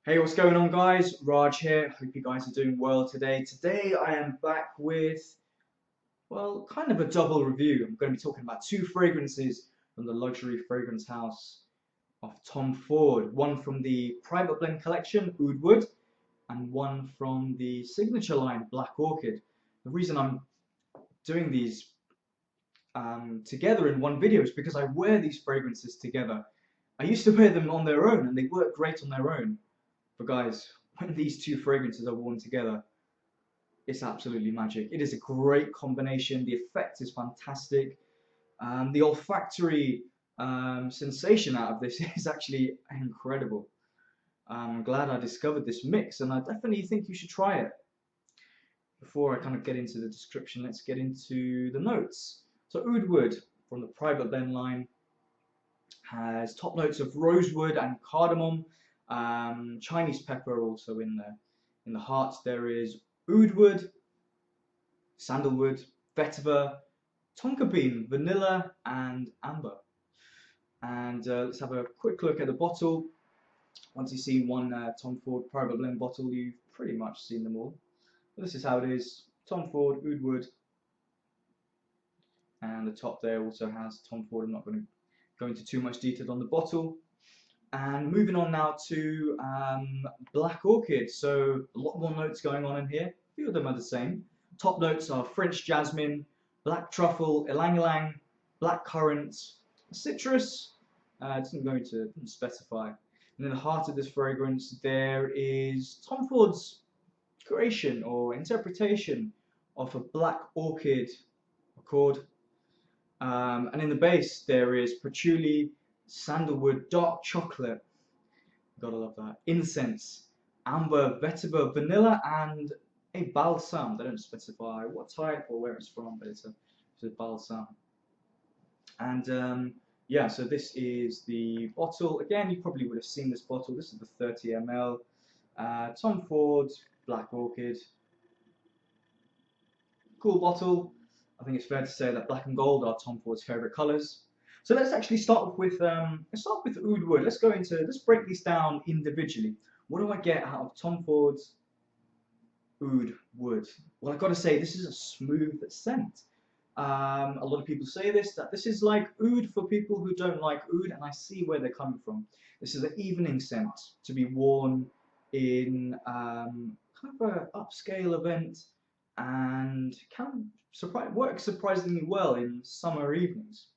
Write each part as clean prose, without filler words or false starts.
Hey, what's going on, guys? Raj here. Hope you guys are doing well today. Today I am back with, well, kind of a double review. I'm going to be talking about two fragrances from the luxury fragrance house of Tom Ford. One from the private blend collection, Oud Wood, and one from the signature line, Black Orchid. The reason I'm doing these together in one video is because I wear these fragrances together. I used to wear them on their own, and they work great on their own. But guys, when these two fragrances are worn together, it's absolutely magic. It is a great combination. The effect is fantastic. The olfactory sensation out of this is actually incredible. I'm glad I discovered this mix, and I definitely think you should try it. Before I kind of get into the description, let's get into the notes. So Oud Wood from the private blend line has top notes of rosewood and cardamom. Chinese pepper also in there. In the heart there is oud wood, sandalwood, vetiver, tonka bean, vanilla, and amber. And let's have a quick look at the bottle. Once you've seen one Tom Ford private blend bottle, you've pretty much seen them all. But this is how it is. Tom Ford, oud wood, and the top there also has Tom Ford. I'm not going to go into too much detail on the bottle. And moving on now to Black Orchid. So a lot more notes going on in here. A few of them are the same. Top notes are French jasmine, black truffle, ylang-ylang, blackcurrant, citrus. Didn't specify. And in the heart of this fragrance, there is Tom Ford's creation or interpretation of a black orchid accord. And in the base, there is patchouli, sandalwood, dark chocolate, gotta love that, incense, amber, vetiver, vanilla, and a balsam. They don't specify what type or where it's from, but it's a balsam. And yeah, so this is the bottle. Again, you probably would have seen this bottle. This is the 30 ml. Tom Ford Black Orchid. Cool bottle. I think it's fair to say that black and gold are Tom Ford's favorite colors. So let's actually start with Oud Wood. Let's break these down individually. What do I get out of Tom Ford's Oud Wood? Well, I've got to say this is a smooth scent. A lot of people say that this is like oud for people who don't like oud, and I see where they're coming from. This is an evening scent to be worn in kind of an upscale event, and can work surprisingly well in summer evenings.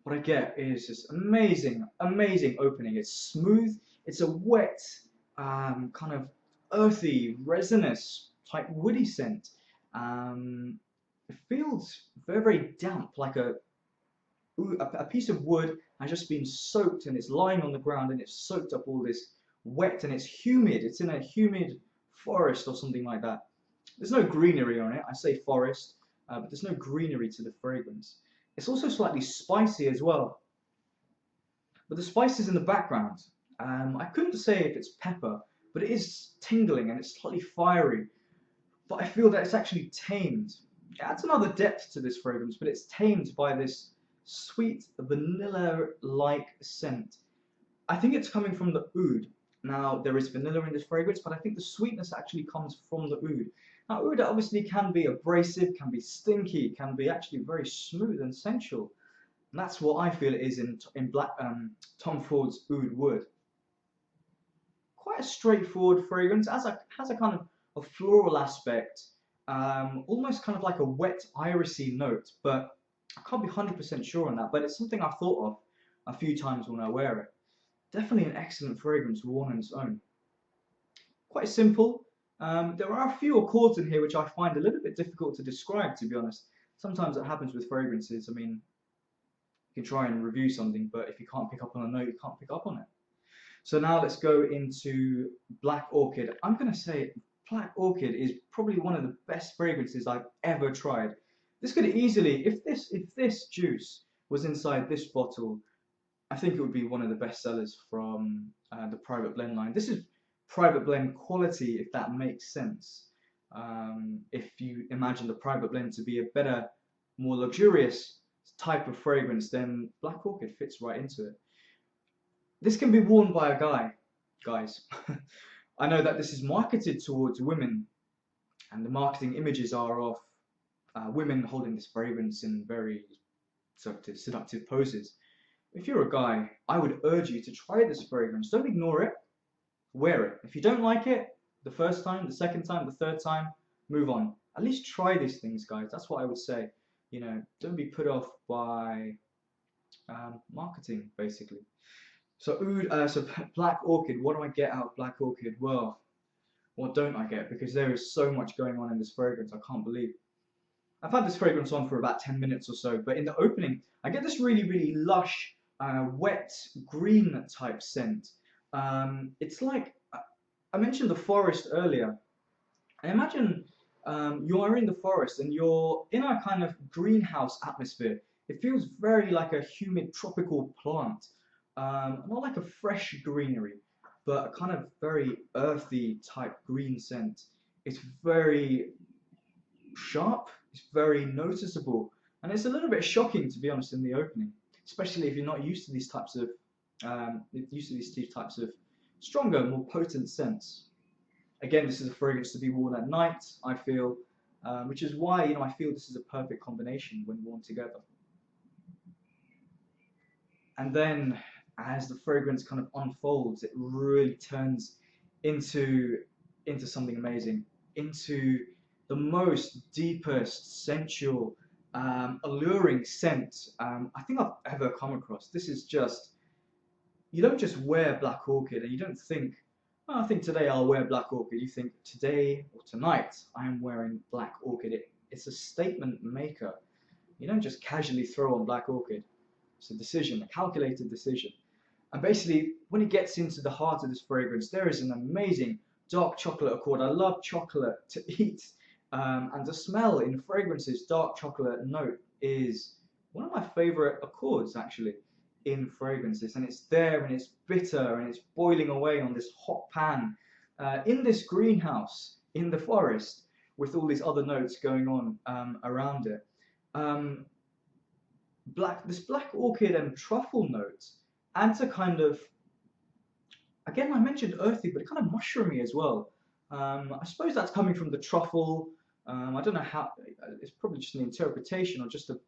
What I get is this amazing opening. It's smooth. It's a wet, kind of earthy, resinous type woody scent. It feels very damp, like a piece of wood has just been soaked and it's lying on the ground and it's soaked up all this wet and it's humid. It's in a humid forest or something like that. There's no greenery on it. I say forest, but there's no greenery to the fragrance. It's also slightly spicy as well. But the spice is in the background. I couldn't say if it's pepper, but it is tingling and it's slightly fiery. But I feel that it's actually tamed. It adds another depth to this fragrance, but it's tamed by this sweet vanilla-like scent. I think it's coming from the oud. Now, there is vanilla in this fragrance, but I think the sweetness actually comes from the oud. Now, oud obviously can be abrasive, can be stinky, can be actually very smooth and sensual. And that's what I feel it is in Tom Ford's Oud Wood. Quite a straightforward fragrance, has a kind of a floral aspect, almost kind of like a wet irisy note, but I can't be 100% sure on that, but it's something I've thought of a few times when I wear it. Definitely an excellent fragrance worn on its own. Quite simple. There are a few accords in here which I find a little bit difficult to describe, to be honest. Sometimes it happens with fragrances. I mean, you can try and review something, but if you can't pick up on a note, you can't pick up on it. So now let's go into Black Orchid. I'm going to say Black Orchid is probably one of the best fragrances I've ever tried. This could easily, if this juice was inside this bottle, I think it would be one of the best sellers from the private blend line. This is private blend quality, if that makes sense. If you imagine the private blend to be a better, more luxurious type of fragrance, then Black Orchid fits right into it. This can be worn by a guy. guys. I know that this is marketed towards women, and the marketing images are of women holding this fragrance in very seductive poses. If you're a guy, I would urge you to try this fragrance. Don't ignore it. Wear it. If you don't like it the first time, the second time, the third time, move on. At least try these things, guys. That's what I would say. You know, don't be put off by marketing, basically. So so Black Orchid. What do I get out of Black Orchid? Well, what don't I get? Because there is so much going on in this fragrance. I can't believe. I've had this fragrance on for about 10 minutes or so, but in the opening, I get this really, really lush, wet, green type scent. It's like, I mentioned the forest earlier. I imagine you are in the forest and you're in a kind of greenhouse atmosphere. It feels very like a humid tropical plant, not like a fresh greenery, but a kind of very earthy type green scent. It's very sharp, it's very noticeable, and it's a little bit shocking, to be honest, in the opening, especially if you're not used to these types of stronger, more potent scents. Again, this is a fragrance to be worn at night, I feel, which is why, you know, I feel this is a perfect combination when worn together. And then, as the fragrance kind of unfolds, it really turns into something amazing, into the most deepest, sensual, alluring scent I think I've ever come across. This is just, you don't just wear Black Orchid and you don't think, oh, I think today I'll wear Black Orchid. You think today or tonight I am wearing Black Orchid. It's a statement maker. You don't just casually throw on Black Orchid. It's a decision, a calculated decision. And basically, when it gets into the heart of this fragrance, there is an amazing dark chocolate accord. I love chocolate to eat. And the smell in fragrances, dark chocolate note, is one of my favorite accords actually in fragrances. And it's there and it's bitter and it's boiling away on this hot pan in this greenhouse in the forest with all these other notes going on around it. This black orchid and truffle notes adds a kind of, again, I mentioned earthy, but kind of mushroomy as well. I suppose that's coming from the truffle. I don't know how, it's probably just an interpretation or just a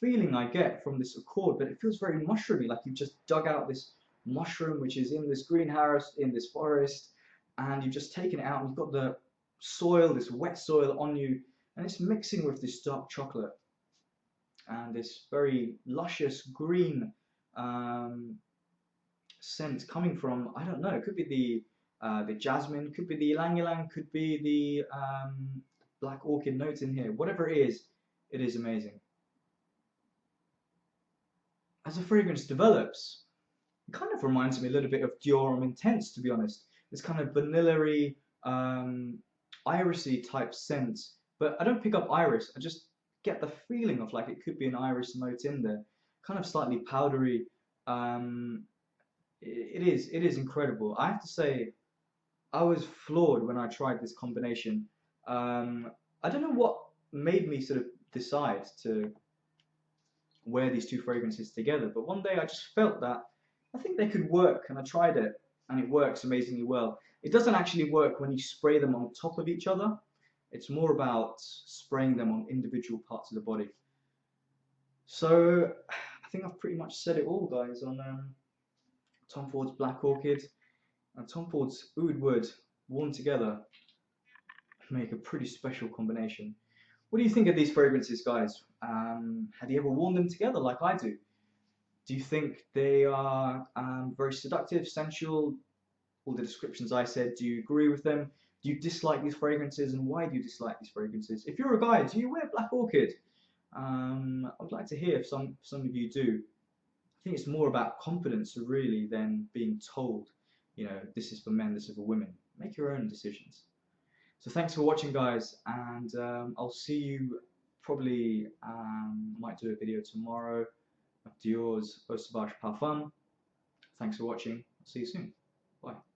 feeling I get from this accord, but it feels very mushroomy, like you've just dug out this mushroom which is in this greenhouse, in this forest, and you've just taken it out and you've got the soil, this wet soil on you, and it's mixing with this dark chocolate and this very luscious green scent coming from, I don't know, it could be the jasmine, could be the ylang-ylang, could be the black orchid notes in here. Whatever it is amazing. As the fragrance develops, it kind of reminds me a little bit of Dior Intense, to be honest. This kind of vanilla-y, irisy type scent, but I don't pick up iris. I just get the feeling of like it could be an iris note in there, kind of slightly powdery. It is incredible. I have to say, I was floored when I tried this combination. I don't know what made me sort of decide to wear these two fragrances together, but one day I just felt that I think they could work, and I tried it, and it works amazingly well. It doesn't actually work when you spray them on top of each other. It's more about spraying them on individual parts of the body. So I think I've pretty much said it all, guys, on Tom Ford's Black Orchid and Tom Ford's Oud Wood worn together make a pretty special combination. What do you think of these fragrances, guys? Have you ever worn them together like I do? Do you think they are very seductive, sensual? All the descriptions I said, do you agree with them? Do you dislike these fragrances, and why do you dislike these fragrances? If you're a guy, do you wear Black Orchid? I'd like to hear if some of you do. I think it's more about confidence, really, than being told, you know, this is for men, this is for women. Make your own decisions. So thanks for watching, guys, and I'll see you probably, might do a video tomorrow of Dior's Eau Sauvage Parfum. Thanks for watching. I'll see you soon. Bye.